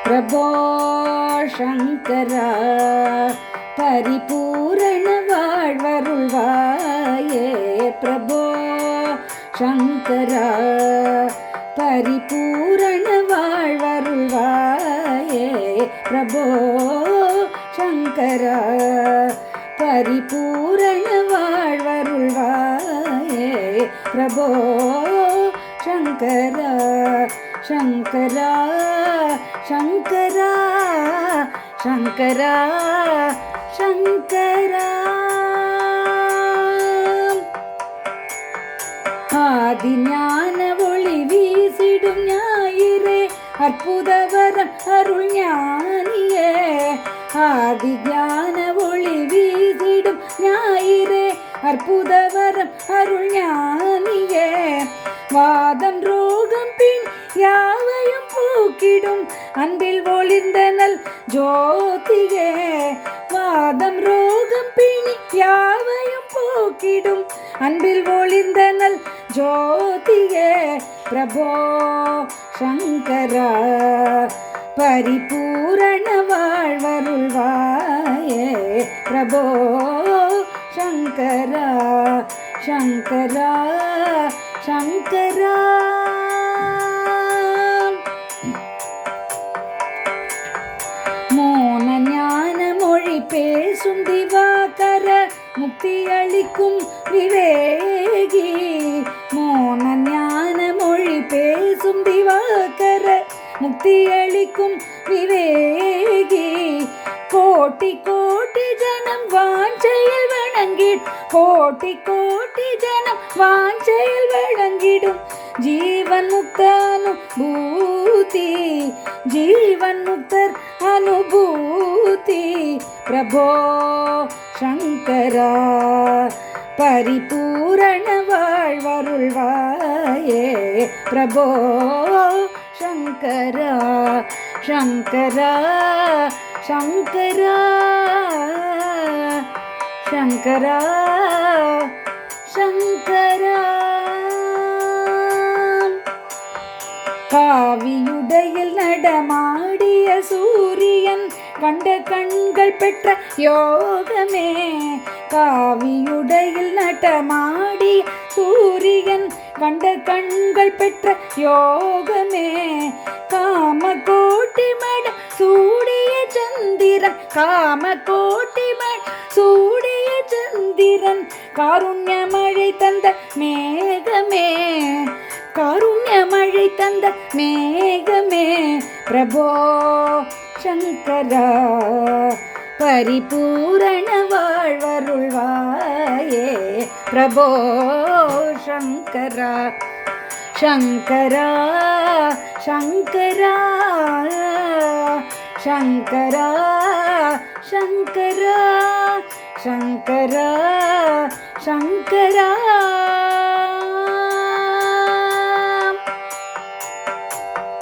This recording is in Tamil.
பிரபோ சங்கரா பரிபூரண வாழ்வருள்வாயே. பிரபோ சங்கரா பரிபூரண வாழ்வருள்வாயே. பிரபோ சங்கரா பரிபூரண வாழ்வருள்வாயே. பிரபோ சங்கரா சங்கரா சங்கரா சங்கரா சங்கரா. ஆதி ஞான ஒளி வீசிடும் ஞாயிறே அற்புதவரம் அருள் ஞானியே. ஆதி ஞான ஒளி வீசிடும் ஞாயிறே அற்புதவரம் அருள் ஞானியே. வாதம் ரோகம் பின் யாவையும் போக்கிடும் அன்பில் ஒளிர்ந்த நல் ஜோதியே. வாதம் ரோகம் பின் யாவையும் போக்கிடும் அன்பில் ஒளிர்ந்த நல் ஜோதியே. பிரபோ சங்கரா பரிபூரண வாழ்வருள்வாயே. பிரபோ சங்கரா சங்கரா சங்கரா. மோன ஞான மொழி பேசும் திவாகர முக்தி அளிக்கும் விவேகி. மோன ஞான மொழி பேசும் திவாகர முக்தி அளிக்கும் விவேகி. கோட்டி கோட்டி ஜனம் வாஞ்சையில் வணங்கிடும். கோட்டி கோட்டி ஜனம் வாஞ்சையில் வணங்கிடும் ஜீவன் முக்த அனுபூதி. ஜீவன் முக்தர் அனுபூதி. பிரபோ சங்கரா பரிபூரண வாழ்வருள்வாயே. பிரபோ சங்கரா சங்கரா சங்கரா சங்கரா சங்கரா. காவியுடையில் நடமாடிய சூரியன் கண்ட கண்கள் பெற்ற யோகமே. காவியுடையில் நடமாடிய சூரியன் கண்ட கண்கள் பெற்ற யோகமே. காம கோட்டி மட சூடிய சந்திரன். காம கோட்டி மட சூடிய சந்திரன். காருண்ய மழை தந்த மேகமே. காருண்ய மழை தந்த மேகமே. பிரபோ சங்கரா பரிபூரண வாழ்வருள்வாயே. பிரபோ சங்கரா சங்கரா சங்கரா சங்கரா சங்கரா சங்கரா சங்கரா.